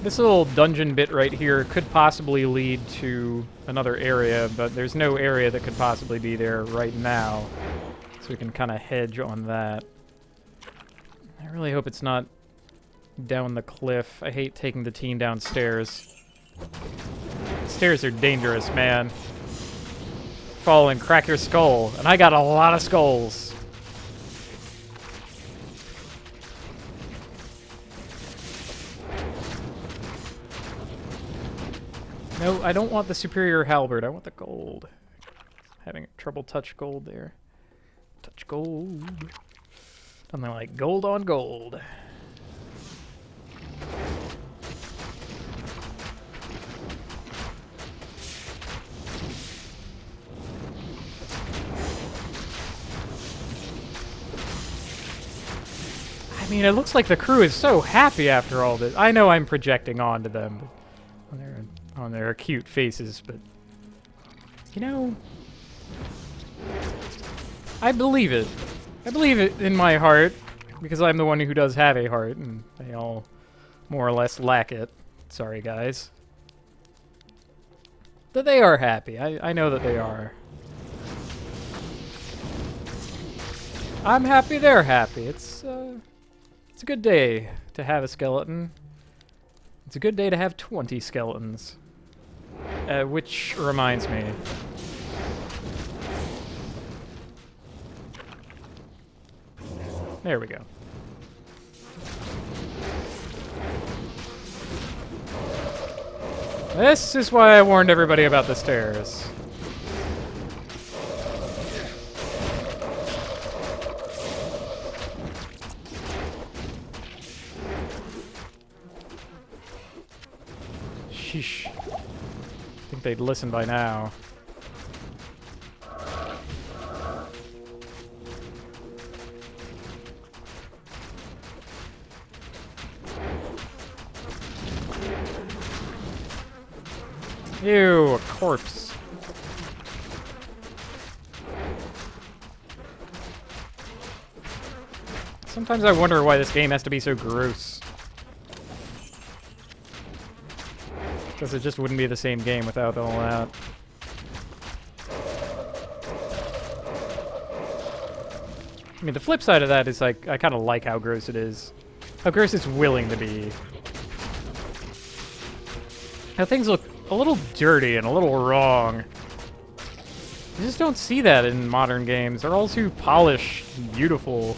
This little dungeon bit right here could possibly lead to another area, but there's no area that could possibly be there right now. So we can kind of hedge on that. I really hope it's not down the cliff. I hate taking the team downstairs. Stairs are dangerous, man. Fall and crack your skull. And I got a lot of skulls. No, I don't want the superior halberd. I want the gold. Having trouble touch gold there. Touch gold. Something like gold on gold. I mean, it looks like the crew is so happy after all this. I know I'm projecting onto them on their cute faces, but you know, I believe it. I believe it in my heart because I'm the one who does have a heart, and they all more or less lack it. Sorry, guys. That they are happy. I know that they are. I'm happy. They're happy. It's a good day to have a skeleton. It's a good day to have 20 skeletons. Which reminds me. There we go. This is why I warned everybody about the stairs. Sheesh. I think they'd listen by now. Ew, a corpse. Sometimes I wonder why this game has to be so gross. Because it just wouldn't be the same game without all that. I mean, the flip side of that is, like, I kind of like how gross it is. How gross it's willing to be. How things look a little dirty and a little wrong. You just don't see that in modern games. They're all too polished and beautiful.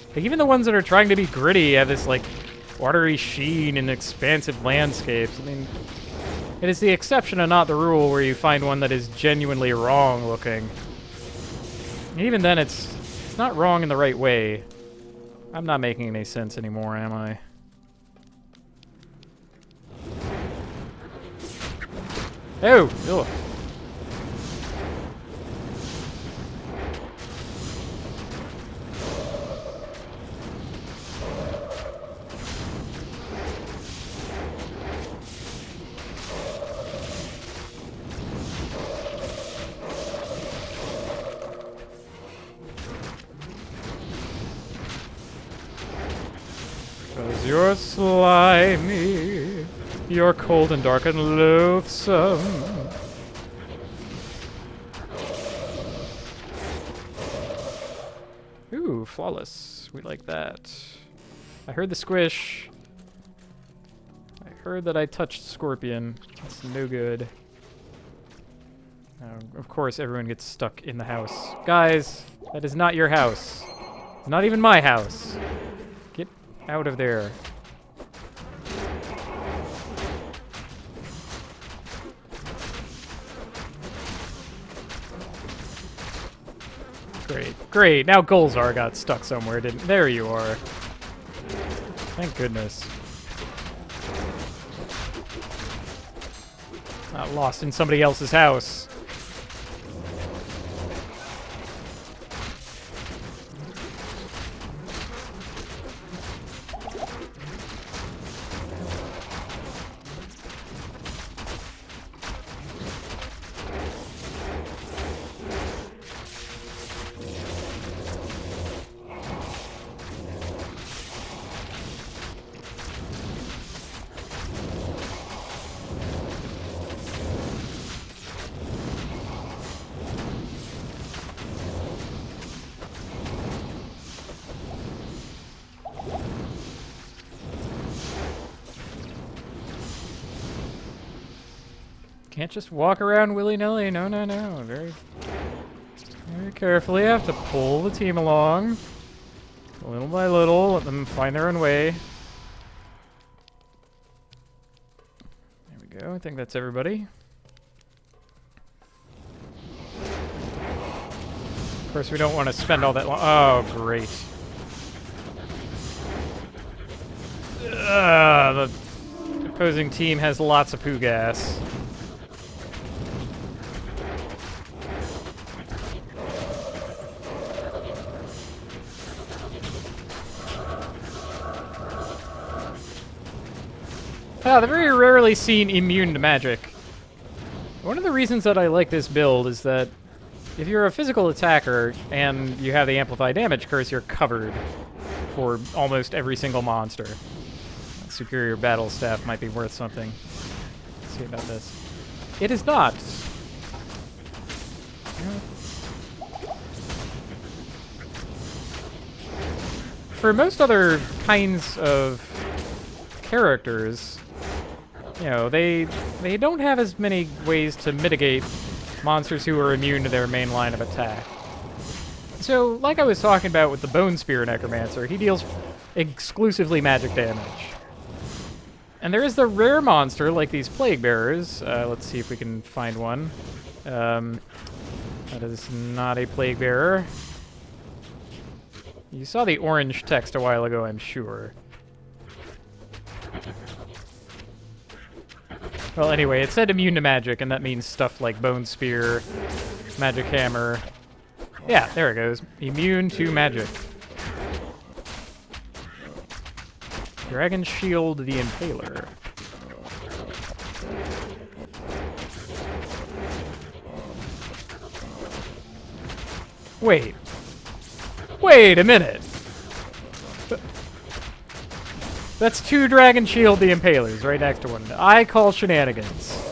Like, even the ones that are trying to be gritty have this, like, watery sheen and expansive landscapes. I mean, it is the exception and not the rule where you find one that is genuinely wrong looking. And even then, it's not wrong in the right way. I'm not making any sense anymore, am I? Oh! Ugh. Cause you're slimy, you're cold and dark and loathsome. Ooh, flawless. We like that. I heard the squish. I heard that I touched Scorpion. That's no good. Of course, everyone gets stuck in the house. Guys, that is not your house. It's not even my house. Get out of there. Great, great. Now Golzar got stuck somewhere, didn't? There you are. Thank goodness. Not lost in somebody else's house. can't just walk around willy-nilly. No, no, no. Very carefully. I have to pull the team along. Little by little, let them find their own way. There we go. I think that's everybody. Of course, we don't want to spend all that long. Oh, great. The opposing team has lots of poo gas. They're very rarely seen immune to magic. One of the reasons that I like this build is that if you're a physical attacker and you have the Amplified Damage curse, you're covered for almost every single monster. Superior Battle Staff might be worth something. Let's see about this. It is not. For most other kinds of characters, you know, they don't have as many ways to mitigate monsters who are immune to their main line of attack. So, like I was talking about with the Bone Spear Necromancer, he deals exclusively magic damage. And there is the rare monster, like these Plague Bearers. Let's see if we can find one. That is not a Plague Bearer. You saw the orange text a while ago, I'm sure. Well, anyway, it said immune to magic, and that means stuff like Bone Spear, Magic Hammer. Yeah, there it goes. Immune to magic. Dragon Shield the Impaler. Wait a minute. That's 2 Dragon Shield the Impalers right next to one. I call shenanigans.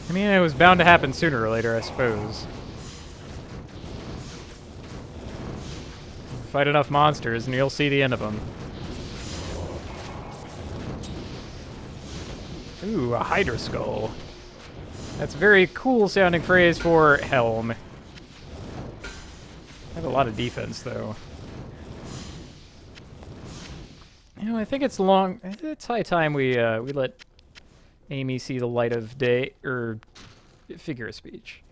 I mean, it was bound to happen sooner or later, I suppose. Fight enough monsters and you'll see the end of them. Ooh, a Hydra Skull. That's a very cool sounding phrase for Helm. I have a lot of defense, though. You know, I think it's high time we let Amy see the light of day, or figure of speech.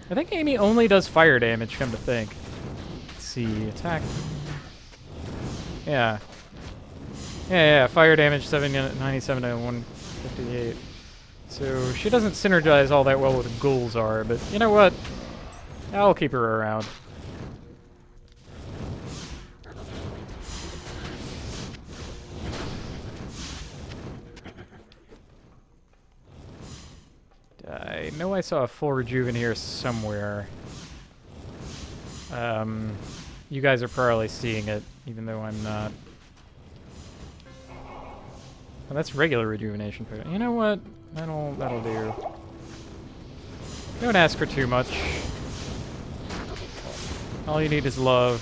I think Amy only does fire damage, come to think. Let's see, attack. Yeah. Yeah, fire damage 97 to 158. So she doesn't synergize all that well with Gulzar, but you know what? I'll keep her around. I know I saw a full rejuven here somewhere. You guys are probably seeing it, even though I'm not. Oh, that's regular rejuvenation. You know what? That'll do. Don't ask for too much. All you need is love.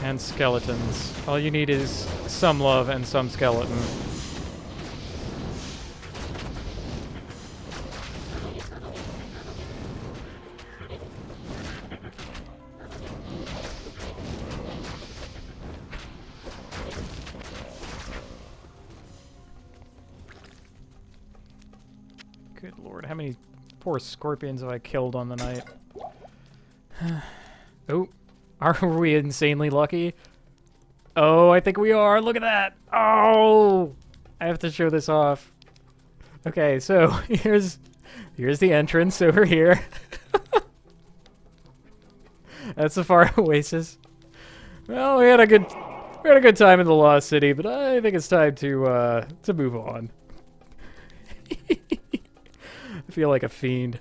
And skeletons. All you need is some love and some skeleton. Good lord, how many poor scorpions have I killed on the night? Oh, are we insanely lucky? Oh, I think we are. Look at that. Oh, I have to show this off. Okay, so here's the entrance over here. That's the far oasis. Well, we had a good time in the Lost City, but I think it's time to move on. I feel like a fiend.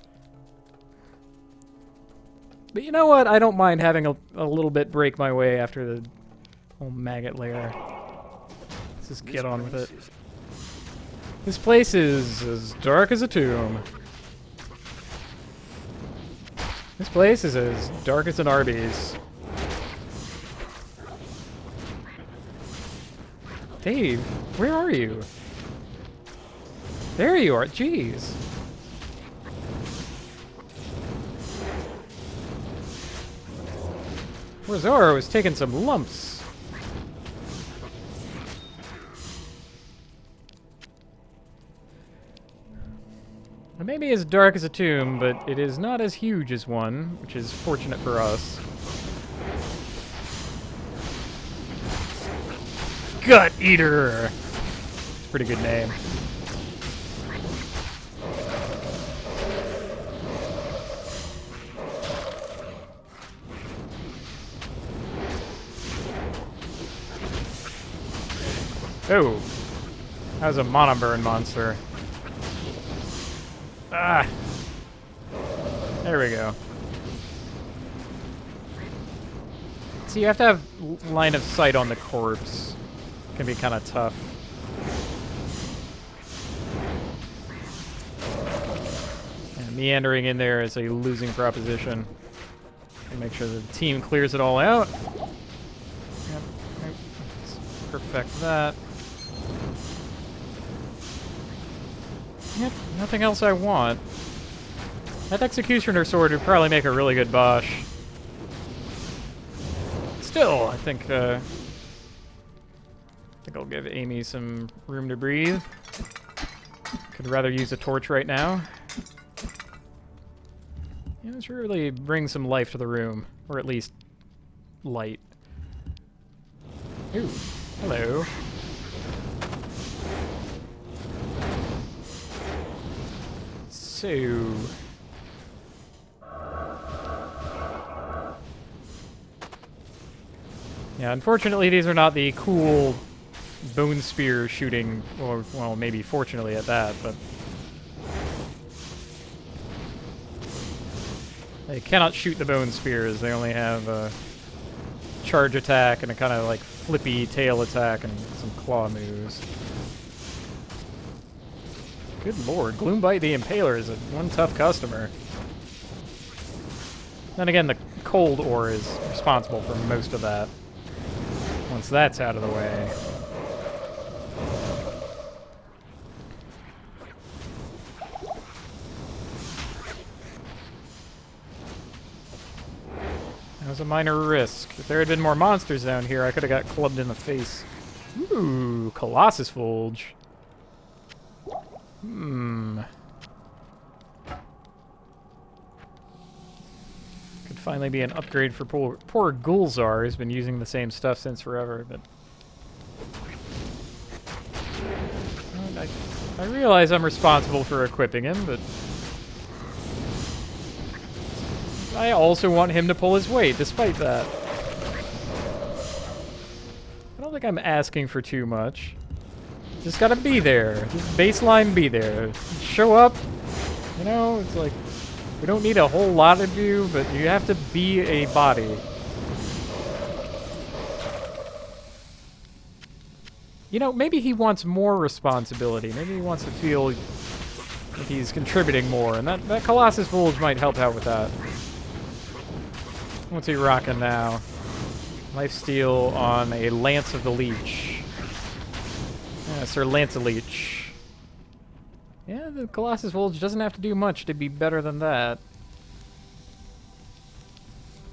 But you know what? I don't mind having a little bit break my way after the whole maggot lair. Let's just get on with it. This place is as dark as a tomb. This place is as dark as an Arby's. Dave, where are you? There you are. Jeez. Poor Zora was taking some lumps. It may be as dark as a tomb, but it is not as huge as one, which is fortunate for us. Gut Eater! It's a pretty good name. Oh! That was a monoburn monster. Ah! There we go. So you have to have line of sight on the corpse. Can be kind of tough. And meandering in there is a losing proposition. Make sure the team clears it all out. Yep. Let's perfect that. Yep, nothing else I want. That Executioner Sword would probably make a really good Bosch. Still, I think I'll give Amy some room to breathe. Could rather use a torch right now. Yeah, this really brings some life to the room, or at least light. Ooh, hello. So... yeah, unfortunately these are not the cool bone spear shooting, or, well, maybe fortunately at that, but... they cannot shoot the bone spears. They only have a charge attack and a kind of like flippy tail attack and some claw moves. Good lord, Gloombite the Impaler is one tough customer. Then again, the cold ore is responsible for most of that. Once that's out of the way. That was a minor risk. If there had been more monsters down here, I could have got clubbed in the face. Ooh, Colossus Fulge. Could finally be an upgrade for poor Gulzar, who's been using the same stuff since forever, but... I realize I'm responsible for equipping him, but... I also want him to pull his weight, despite that. I don't think I'm asking for too much. Just gotta be there. Just baseline be there. Show up. You know, it's like, we don't need a whole lot of you, but you have to be a body. You know, maybe he wants more responsibility. Maybe he wants to feel like he's contributing more, and that Colossus Fulge might help out with that. What's he rocking now? Lifesteal on a Lance of the Leech. Yeah, Sir Lance-a-Leech. Yeah, the Colossus Fulge doesn't have to do much to be better than that.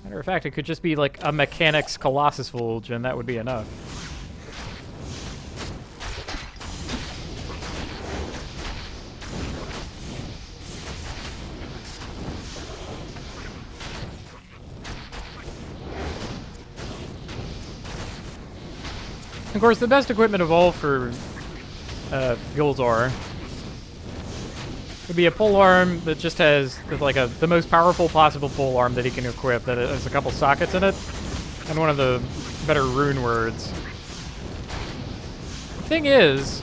Matter of fact, it could just be like a Mechanics Colossus Fulge, and that would be enough. Of course, the best equipment of all for Gulzar would be a polearm that just has like the most powerful possible polearm that he can equip that has a couple sockets in it, and one of the better rune words. The thing is,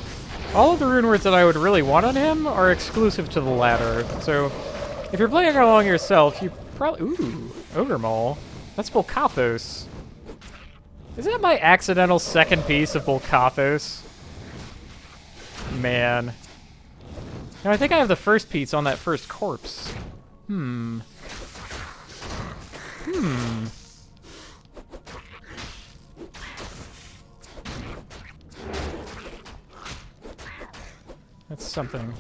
all of the rune words that I would really want on him are exclusive to the latter. So, if you're playing along yourself, you probably... Ooh, Ogre Maul? That's Bolkathos. Is that my accidental second piece of Bolkathos? Man. No, I think I have the first piece on that first corpse. That's something.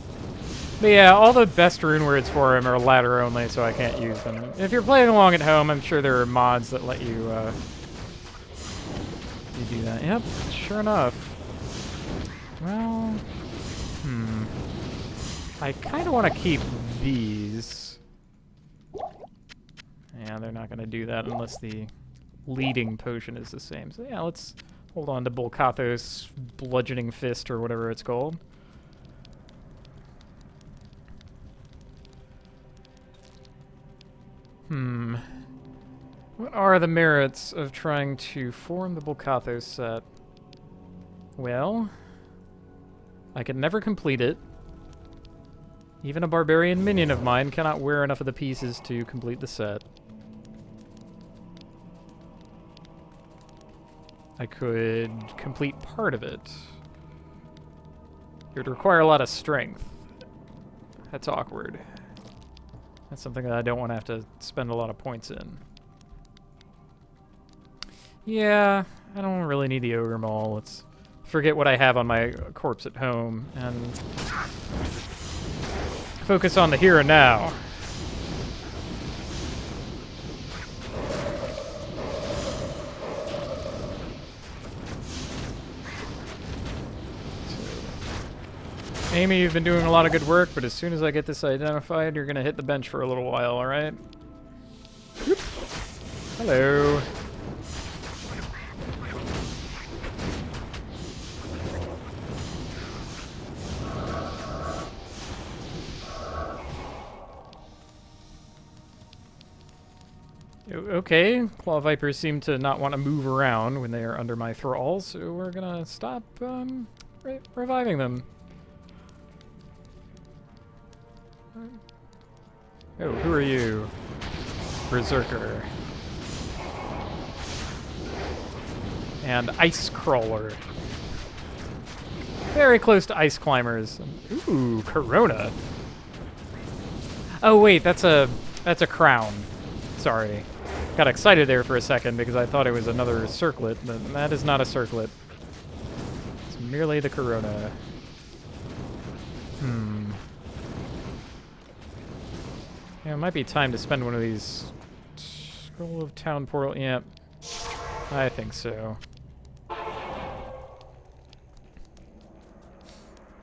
But yeah, all the best rune words for him are ladder only, so I can't use them. If you're playing along at home, I'm sure there are mods that let you, you do that. Yep, sure enough. Well, I kind of want to keep these. Yeah, they're not going to do that unless the leading potion is the same. So yeah, let's hold on to Bolkathos' Bludgeoning Fist or whatever it's called. What are the merits of trying to form the Bolkathos set? Well, I can never complete it. Even a barbarian minion of mine cannot wear enough of the pieces to complete the set. I could complete part of it. It would require a lot of strength. That's awkward. That's something that I don't want to have to spend a lot of points in. Yeah, I don't really need the Ogre Maul. Let's forget what I have on my corpse at home and focus on the here and now. Amy, you've been doing a lot of good work, but as soon as I get this identified, you're going to hit the bench for a little while, alright? Hello. Okay, Claw Vipers seem to not want to move around when they are under my thrall, so we're going to stop reviving them. Oh, who are you? Berserker. And Ice Crawler. Very close to Ice Climbers. Ooh, Corona. Oh wait, that's a crown. Sorry. Got excited there for a second because I thought it was another circlet, but that is not a circlet. It's merely the Corona. Yeah, it might be time to spend one of these. Scroll of Town Portal. Yep. I think so.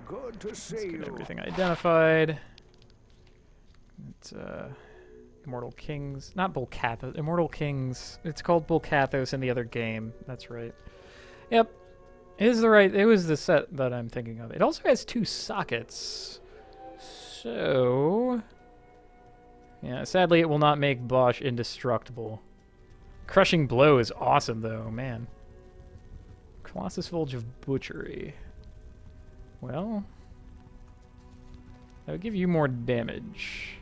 Good to see Let's get you. everything identified. It's Immortal Kings. Not Bolkathos. Immortal Kings. It's called Bolkathos in the other game. That's right. Yep. It was the set that I'm thinking of. It also has 2 sockets. So yeah, sadly it will not make Bosch indestructible. Crushing Blow is awesome though, man. Colossus Vulge of Butchery. Well, that would give you more damage.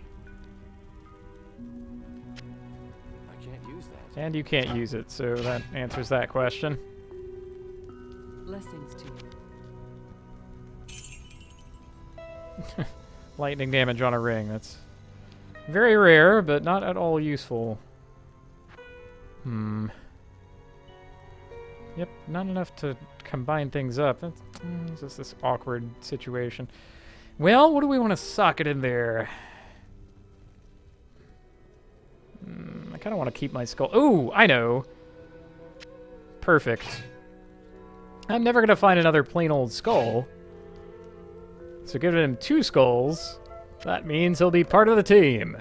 I can't use that. And you can't use it, so that answers that question. Blessings to you. Lightning damage on a ring, that's very rare, but not at all useful. Yep, not enough to combine things up. That's just this awkward situation. Well, what do we want to socket in there? I kind of want to keep my skull. Ooh, I know. Perfect. I'm never going to find another plain old skull. So giving him 2 skulls, that means he'll be part of the team.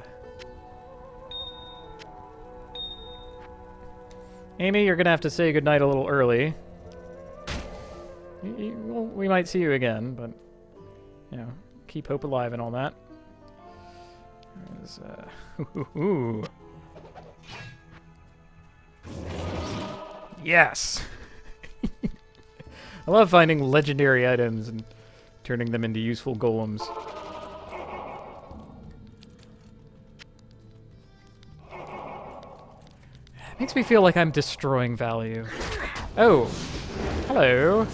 Amy, you're going to have to say goodnight a little early. Well, we might see you again, but, you know, keep hope alive and all that. There's, ooh. Yes! I love finding legendary items and turning them into useful golems. Makes me feel like I'm destroying value. Oh, hello.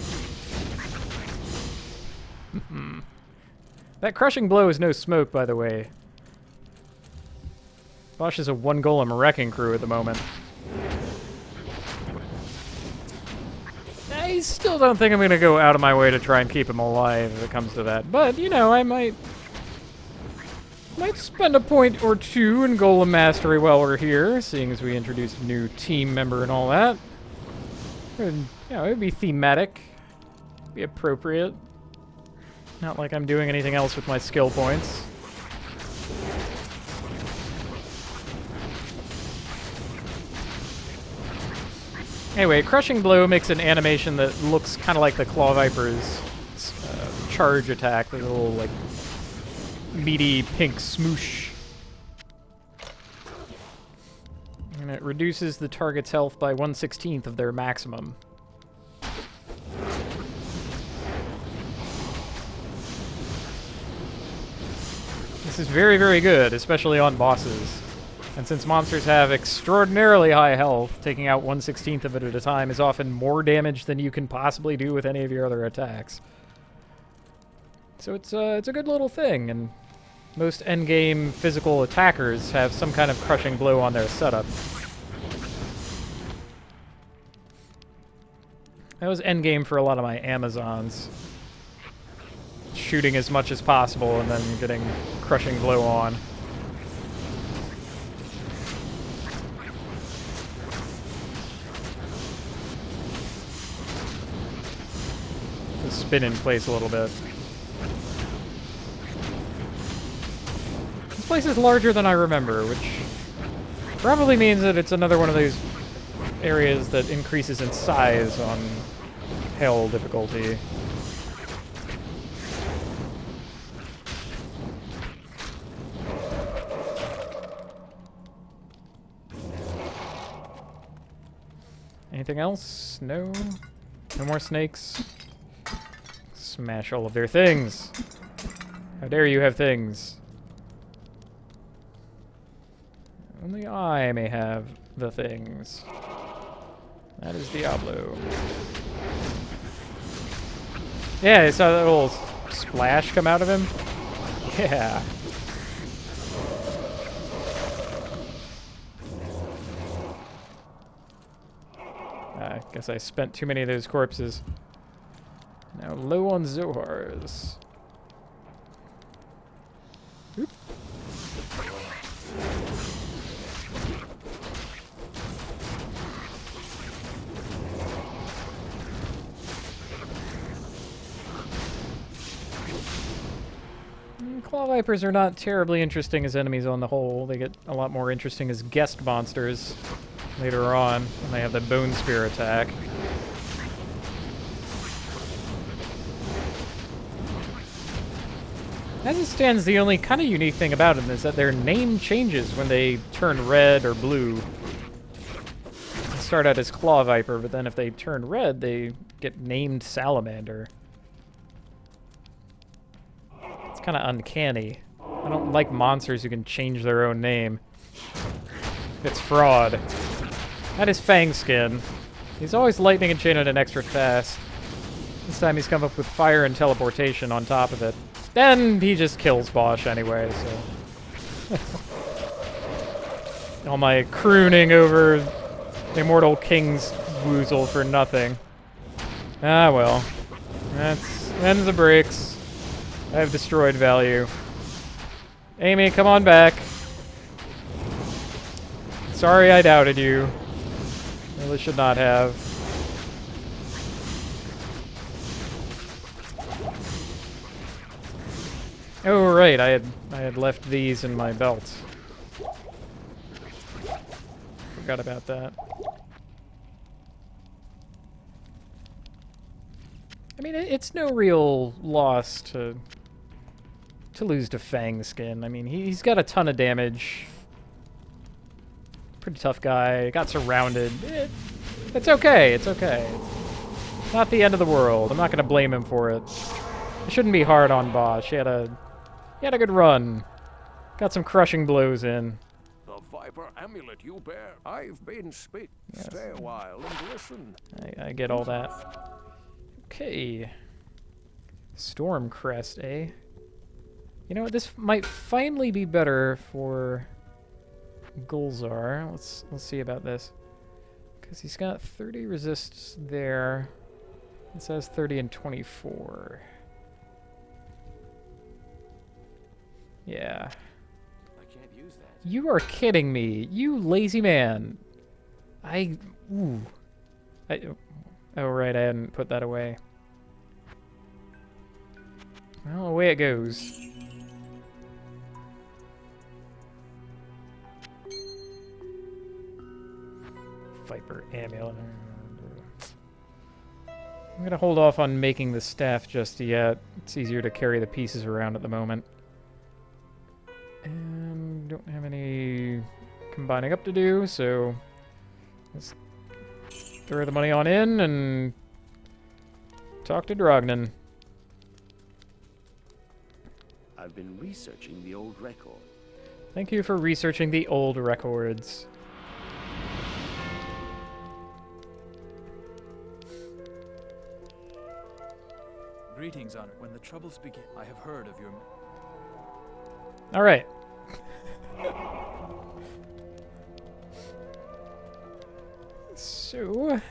That crushing blow is no smoke, by the way. Bosch is a one golem wrecking crew at the moment. I still don't think I'm gonna go out of my way to try and keep him alive if it comes to that. But, you know, I might spend a point or two in golem mastery while we're here, seeing as we introduced a new team member and all that. And, you know, it'd be thematic, be appropriate. Not like I'm doing anything else with my skill points. Anyway, Crushing Blow makes an animation that looks kind of like the Claw Viper's charge attack, with a little, like, meaty pink smoosh. And it reduces the target's health by 1/16 of their maximum. This is very, very good, especially on bosses. And since monsters have extraordinarily high health, taking out 1/16 of it at a time is often more damage than you can possibly do with any of your other attacks. So it's a good little thing, and most endgame physical attackers have some kind of Crushing Blow on their setup. That was endgame for a lot of my Amazons. Shooting as much as possible and then getting Crushing Blow on. Just spin in place a little bit. This place is larger than I remember, which probably means that it's another one of those areas that increases in size on Hell difficulty. Anything else? No? No more snakes? Smash all of their things! How dare you have things? Only I may have the things. That is Diablo. Yeah, I saw that little splash come out of him? Yeah. I guess I spent too many of those corpses. Now low on Zohars. Oop. Claw Vipers are not terribly interesting as enemies on the whole. They get a lot more interesting as guest monsters later on when they have the Bone Spear attack. As it stands, the only kind of unique thing about them is that their name changes when they turn red or blue. They start out as Claw Viper, but then if they turn red, they get named Salamander. It's kind of uncanny. I don't like monsters who can change their own name. It's fraud. That is Fangskin. He's always lightning and chain an extra fast. This time he's come up with fire and teleportation on top of it. Then he just kills Bosch anyway, so... All my crooning over Immortal King's woozle for nothing. Ah, well. That's ends the breaks. I have destroyed value. Amy, come on back. Sorry I doubted you. Really should not have. Oh right, I had left these in my belt. Forgot about that. I mean, it's no real loss to lose to Fangskin. I mean, he's got a ton of damage. Pretty tough guy. Got surrounded. It's okay. It's okay. Not the end of the world. I'm not going to blame him for it. It shouldn't be hard on Bosch. He had a good run. Got some crushing blows in. The Viper amulet you bear. I've been spit. Yes. Stay a while and listen. I get all that. Okay. Storm Crest, eh? You know what? This might finally be better for Gulzar. Let's see about this. Because he's got 30 resists there. It says 30 and 24. Yeah. I can't use that. You are kidding me. You lazy man. Ooh. Oh, right, I hadn't put that away. Well, away it goes. Viper amulet. I'm gonna hold off on making the staff just yet. It's easier to carry the pieces around at the moment. And don't have any combining up to do, so let's throw the money on in and talk to Drognan. I've been researching the old record. Thank you for researching the old records. Greetings, Honor. When the troubles begin, I have heard of your... All right. So,